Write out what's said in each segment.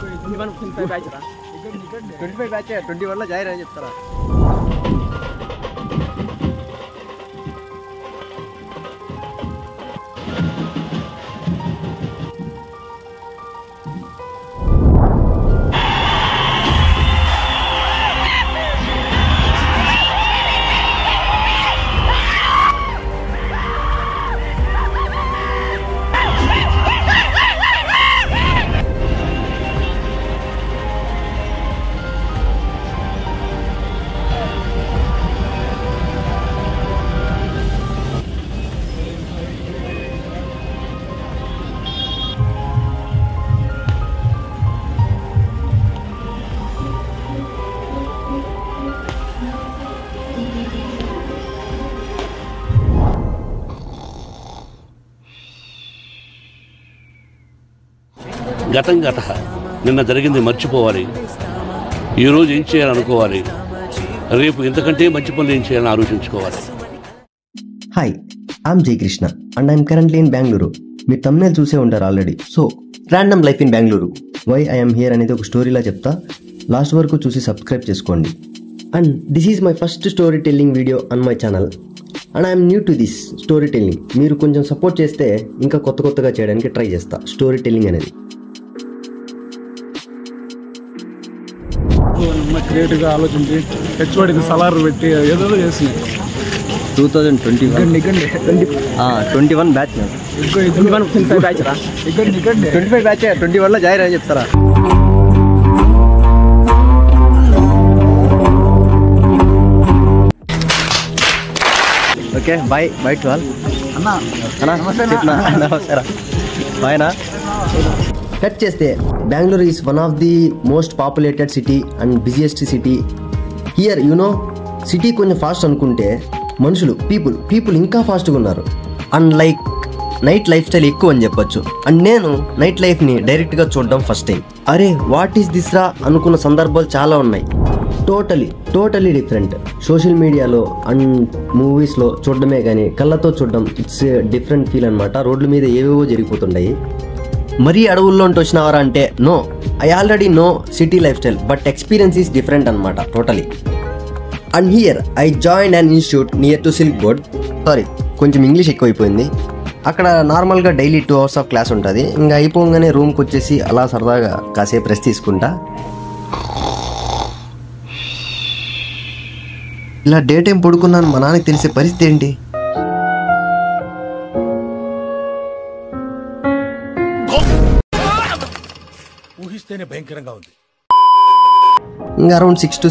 25 batch రా 25 batch 21 లో join అని చెప్తారా గతం గత నిన్న జరిగింది మర్చిపోవాలి, ఈరోజు ఏం చేయాలనుకోవాలి, రేపు ఇంతకంటే మంచి పనులు ఏం చేయాలని ఆలోచించుకోవాలి. Hi, I'm Jai Krishna and I'm currently in Bengaluru. మీరు తమ్నేల్ చూసే ఉంటారు already. So random life in Bengaluru, why I'm here అనేది ఒక స్టోరీలా చెప్తా. లాస్ట్ వరకు చూసి సబ్స్క్రైబ్ చేసుకోండి. And this is my first story telling video on my channel and I'm new to this story telling. మీరు కొంచెం సపోర్ట్ చేస్తే ఇంకా కొత్తగా చేయడానికి ట్రై చేస్తా స్టోరీ టెల్లింగ్ అనేది. క్రియేటివ్గా ఆలోచించి హెచ్ఓడికి సలార్ పెట్టి ఏదో చేసింది. 2021 బ్యాచ్ 25 బ్యాచ్ రా 25 బ్యాచ్ 21 లో జాయిన్ అని చెప్తారా ఓకే బై టు ఆల్ అన్నా నమస్కారం బాయ్నా. కట్ చేస్తే Bengaluru is one of the most populated city and busiest city here. You know city కొంచెం ఫాస్ట్ అనుకుంటే మనుషులు పీపుల్ ఇంకా ఫాస్ట్గా ఉన్నారు. And like night life style ఎక్కువ అని చెప్పొచ్చు. అండ్ నేను నైట్ లైఫ్ని డైరెక్ట్గా చూడడం ఫస్ట్ టైం. అరే వాట్ ఈస్ దిస్ రా అనుకున్న సందర్భాలు చాలా ఉన్నాయి. Totally different. సోషల్ మీడియాలో అండ్ మూవీస్లో చూడడమే కానీ కళ్ళతో చూడడం ఇట్స్ డిఫరెంట్ ఫీల్ అనమాట. రోడ్ల మీద ఏవేవో జరిగిపోతుంటాయి. మరీ అడవుల్లో వచ్చినవారా అంటే no, I already know city life style, but experience is different అనమాట totally. And here I join an institute near to silk board. Sorry, కొంచెం ఇంగ్లీష్ ఎక్కువైపోయింది. అక్కడ నార్మల్గా డైలీ 2 hours ఆఫ్ క్లాస్ ఉంటుంది. ఇంకా అయిపోగానే రూమ్కి వచ్చేసి అలా సరదాగా కాసేపు రెస్ట్ తీసుకుంటా. ఇలా డే టైం పడుకున్నాను మా నాన్నకి తెలిసే పరిస్థితి ఏంటి? ఊహిస్తేనే భయంకరంగా ఉంది. ఇంకా అరౌండ్ 6 to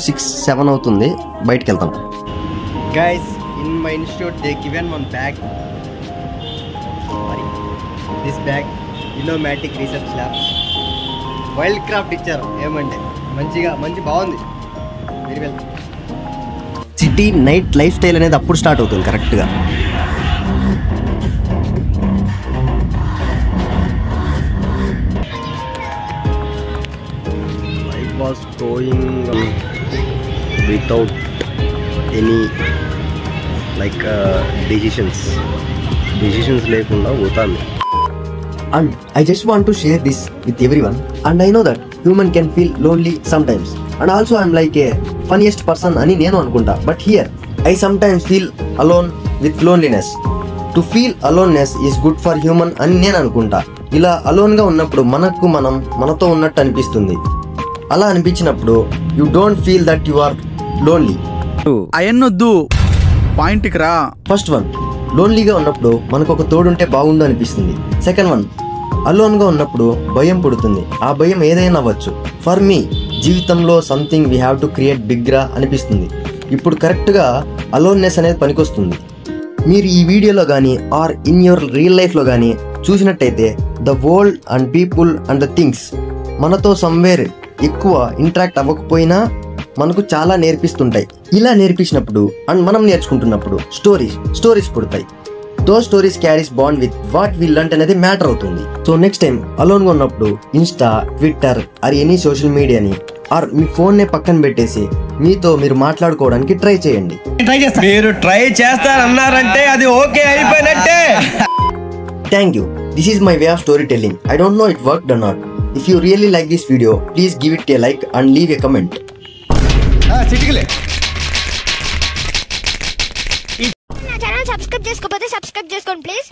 7 అవుతుంది. బయటకు వెళ్తాం. Guys in my institute they given one bag. This bag Innomatic research lab Wildcraft ఇచ్చారు. ఏమంటే మంచి బాగుంది. మీరు వెళ్తాం. సిటీ నైట్ లైఫ్ స్టైల్ అనేది అప్పుడు స్టార్ట్ అవుతుంది కరెక్ట్గా. Life was going without any like decisions లేకుండా పోతాను. And I just want to share this with everyone. And I know that human can feel lonely sometimes. And also I'm like A funniest person అని నేను అనుకుంటా. But here I sometimes feel alone with loneliness. To feel aloneness is good for human అని నేను అనుకుంటా. ఇలా అలోన్గా ఉన్నప్పుడు మనతో ఉన్నట్టు అనిపిస్తుంది. అలా అనిపించినప్పుడు you don't feel that you are lonely. అయన్నొద్దు, పాయింట్కి రా. ఫస్ట్ వన్, లోన్లీగా ఉన్నప్పుడు మనకు ఒక తోడుంటే బాగుండు అనిపిస్తుంది. సెకండ్ వన్, అలోన్గా ఉన్నప్పుడు భయం పుడుతుంది. ఆ భయం ఏదైనా అవ్వచ్చు. ఫర్ మీ జీవితంలో something we have to create బిగ్రా అనిపిస్తుంది. ఇప్పుడు కరెక్ట్గా అలోన్నెస్ అనేది పనికొస్తుంది. మీరు ఈ వీడియోలో కానీ ఆర్ ఇన్ యువర్ రియల్ లైఫ్లో కానీ చూసినట్టయితే the world and people and the things మనతో సమ్వేర్ ఎక్కువ ఇంటరాక్ట్ అవ్వకపోయినా మనకు చాలా నేర్పిస్తుంటాయి. ఇలా నేర్పించినప్పుడు అండ్ మనం నేర్చుకుంటున్నప్పుడు స్టోరీస్ పుడతాయి. Though stories carries bond with what we learn అనేది మ్యాటర్ అవుతుంది. సో నెక్స్ట్ టైం అలోన్గా ఉన్నప్పుడు Insta, Twitter or any social మీడియాని ఆర్ మీ ఫోన్నే పక్కన పెట్టేసి మీతో మీరు మాట్లాడుకోవడానికి ట్రై చేయండి. మీరు ట్రై చేస్తారన్నారంటే అది ఓకే అయిపోయినట్టే. Thank you. This is my way of story telling. I don't know it worked or not. If you really like this video, please give it a like and leave a comment. చిటికలే నా channel subscribe చేసుకోకపోతే subscribe చేసుకోండి please.